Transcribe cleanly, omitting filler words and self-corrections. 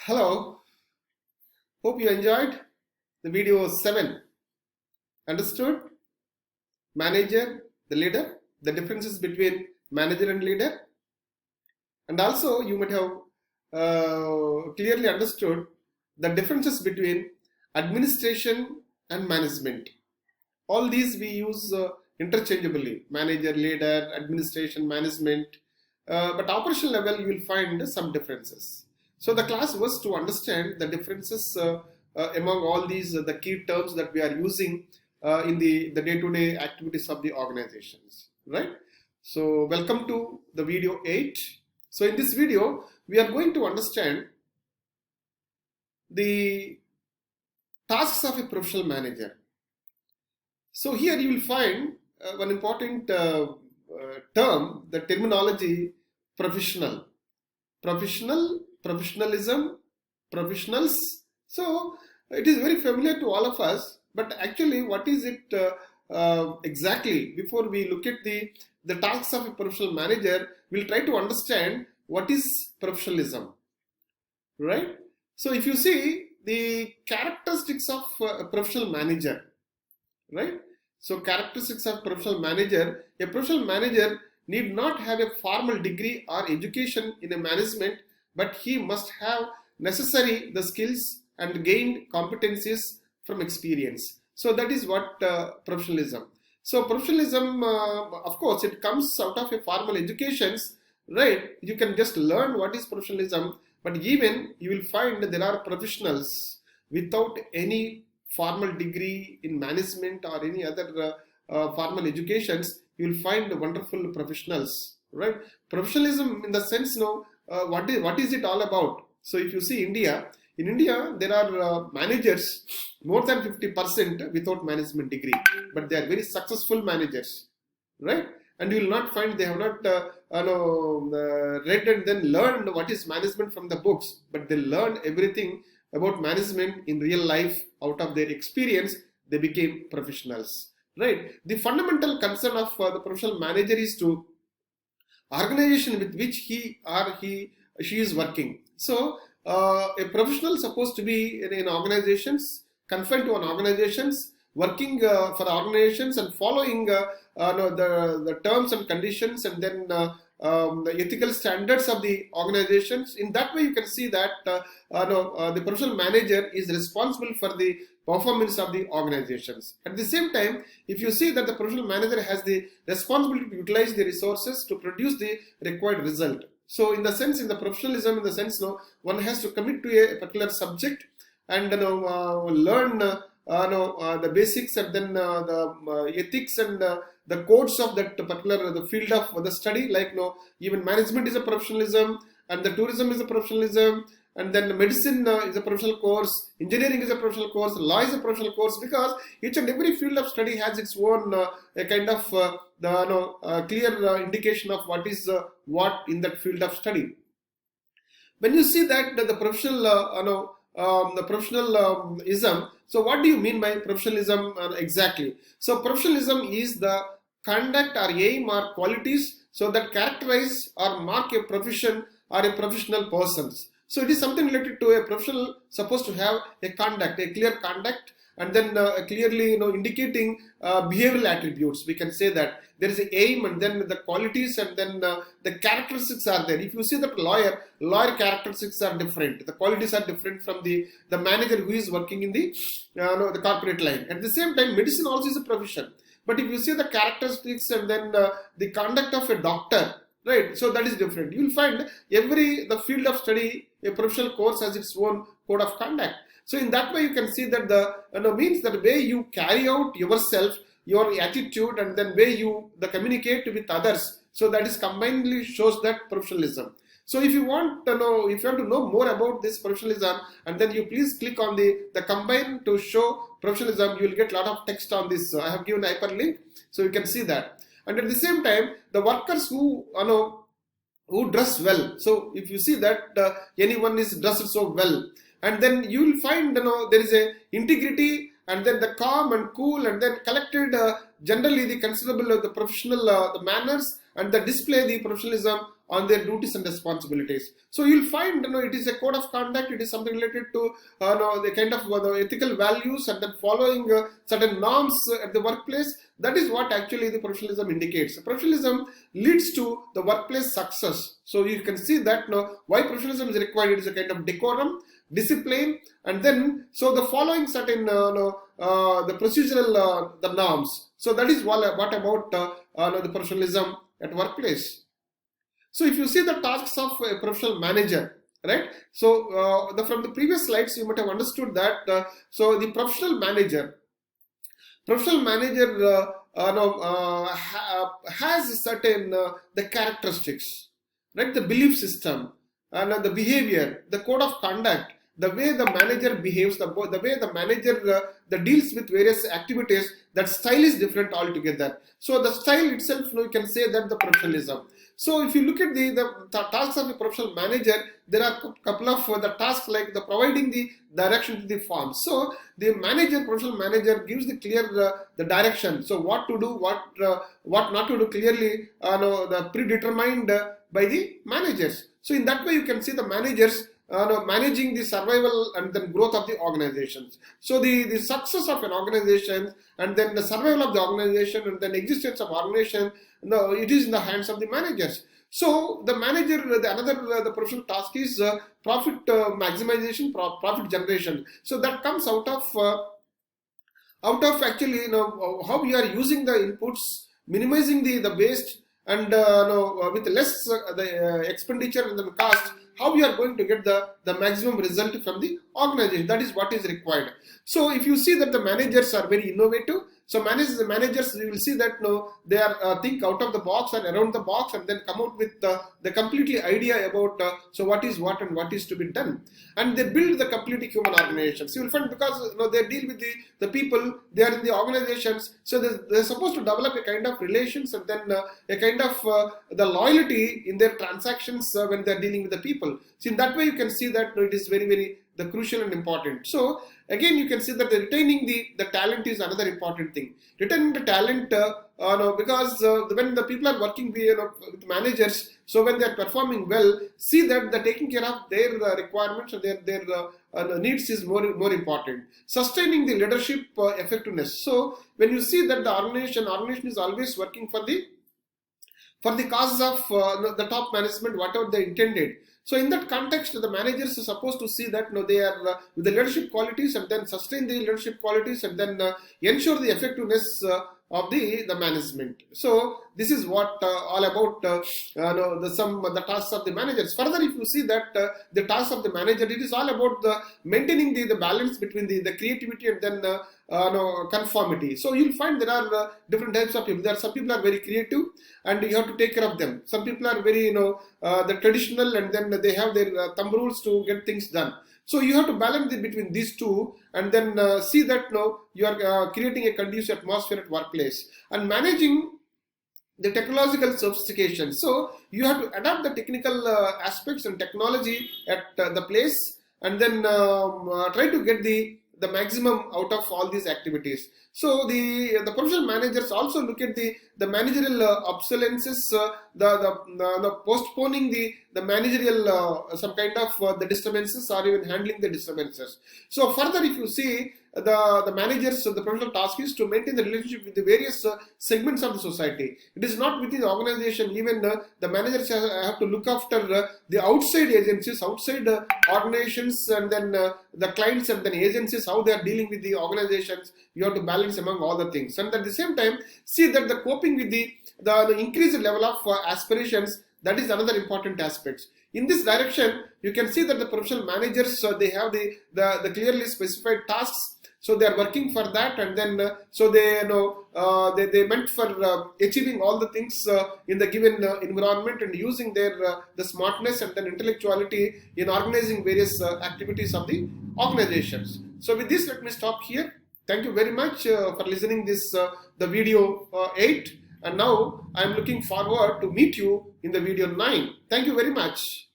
Hello, hope you enjoyed the video 7. Understood? Manager, the leader, the differences between manager and leader. And also you might have clearly understood the differences between administration and management. All these we use interchangeably: manager, leader, administration, management. But operational level you will find some differences. So the class was to understand the differences among all these the key terms that we are using in the day-to-day activities of the organizations, right? So welcome to the video 8. So in this video we are going to understand the tasks of a professional manager. So here you will find one important term, the terminology professional, professionalism, professionals. So it is very familiar to all of us, but actually what is it exactly? Before we look at the tasks of a professional manager, we'll try to understand what is professionalism, right? So if you see the characteristics of a professional manager, right? So characteristics of professional manager: a professional manager need not have a formal degree or education in a management, but he must have necessary the skills and gained competencies from experience. So that is what professionalism. So professionalism, of course, it comes out of a formal educations, right? You can just learn what is professionalism, but even you will find that there are professionals without any formal degree in management or any other formal educations. You will find wonderful professionals, right? Professionalism in the sense, what is it all about? So if you see India, in India there are managers more than 50% without management degree, but they are very successful managers, right? And you will not find they have not read and then learned what is management from the books, but they learn everything about management in real life. Out of their experience they became professionals, right? The fundamental concern of the professional manager is to organization with which she is working. So a professional supposed to be in organizations, confined to an organizations, working for organizations and following the terms and conditions, and then the ethical standards of the organizations. In that way you can see that the professional manager is responsible for the performance of the organizations. At the same time, if you see that the professional manager has the responsibility to utilize the resources to produce the required result. So in the sense, in the professionalism, in the sense, one has to commit to a particular subject and learn the basics, and then the ethics and the codes of that particular the field of the study. Like even management is a professionalism, and the tourism is a professionalism, and then medicine is a professional course, engineering is a professional course, law is a professional course, because each and every field of study has its own a kind of clear indication of what is what in that field of study. When you see that the professional the professionalism, so what do you mean by professionalism exactly? So professionalism is the conduct or aim or qualities so that characterize or mark a profession or a professional persons. So it is something related to a professional supposed to have a conduct, a clear conduct, and then clearly indicating behavioral attributes. We can say that there is an aim, and then the qualities, and then the characteristics are there. If you see that lawyer characteristics are different, the qualities are different from the manager who is working in the corporate line. At the same time, medicine also is a profession, but if you see the characteristics and then the conduct of a doctor, right, so that is different. You will find the field of study, a professional course has its own code of conduct. So in that way you can see that the means that way you carry out yourself, your attitude, and then way you communicate with others. So that is combinedly shows that professionalism. So if you want to know more about this professionalism, and then you please click on the combine to show professionalism, you will get a lot of text on this. I have given a hyperlink, so you can see that. And at the same time, the workers who dress well. So if you see that anyone is dressed so well, and then you will find there is a integrity, and then the calm and cool, and then collected generally the considerable the professional the manners, and they display the professionalism on their duties and responsibilities. So you'll find, it is a code of conduct. It is something related to the kind of the ethical values, and then following certain norms at the workplace. That is what actually the professionalism indicates. Professionalism leads to the workplace success. So you can see that why professionalism is required. It is a kind of decorum, discipline, and then so the following certain the procedural the norms. So that is what about the professionalism at workplace. So if you see the tasks of a professional manager, right? So from the previous slides, you might have understood that. So the professional manager has certain the characteristics, right? The belief system and the behavior, the code of conduct, the way the manager behaves, the way the manager deals with various activities. That style is different altogether. So the style itself, you can say that the professionalism. So if you look at the tasks of a professional manager, there are a couple of the tasks like the providing the direction to the firm. So the professional manager gives the clear the direction. So what to do, what not to do, clearly the predetermined by the managers. So in that way, you can see the managers managing the survival and then growth of the organizations. So the success of an organization and then the survival of the organization and then existence of organization, it is in the hands of the managers. So the manager, the professional task is profit maximization, profit generation. So that comes out of actually how we are using the inputs, minimizing the waste, and with less the expenditure and the cost, how we are going to get the maximum result from the organization. That is what is required. So if you see that the managers are very innovative, so managers, you will see that they are think out of the box and around the box, and then come out with the completely idea about so what is what and what is to be done, and they build the completely human organizations. You will find because they deal with the people, they are in the organizations, so they're supposed to develop a kind of relations and then a kind of the loyalty in their transactions when they're dealing with the people. So in that way, you can see that it is very, very the crucial and important. So again, you can see that retaining the talent is another important thing. Retaining the talent, because when the people are working with managers, so when they are performing well, see that the taking care of their requirements and their needs is more important. Sustaining the leadership effectiveness. So when you see that the organization is always working for the causes of the top management, whatever they intended. So in that context, the managers are supposed to see that they are with the leadership qualities and then sustain the leadership qualities and then ensure the effectiveness of the management. So this is what all about the tasks of the managers. Further, if you see that the tasks of the manager, it is all about the maintaining the balance between the creativity and then conformity. So you'll find there are different types of people. There are some people are very creative and you have to take care of them. Some people are very the traditional and then they have their thumb rules to get things done. So you have to balance between these two and then see that you are creating a conducive atmosphere at workplace and managing the technological sophistication. So you have to adapt the technical aspects and technology at the place and then try to get the maximum out of all these activities. So the professional managers also look at the managerial obsolescences, the postponing the managerial some kind of the disturbances or even handling the disturbances. So further, if you see the managers, the professional task is to maintain the relationship with the various segments of the society. It is not within the organization. Even the managers have to look after the outside agencies, outside organizations, and then the clients and then agencies, how they are dealing with the organizations. You have to balance among all the things, and at the same time see that the coping with the increased level of aspirations. That is another important aspect. In this direction, you can see that the professional managers they have the clearly specified tasks. So they are working for that, and then so they they meant for achieving all the things in the given environment and using their the smartness and then intellectuality in organizing various activities of the organizations. So with this, let me stop here. Thank you very much for listening this the video 8, and now I am looking forward to meet you in the video 9. Thank you very much.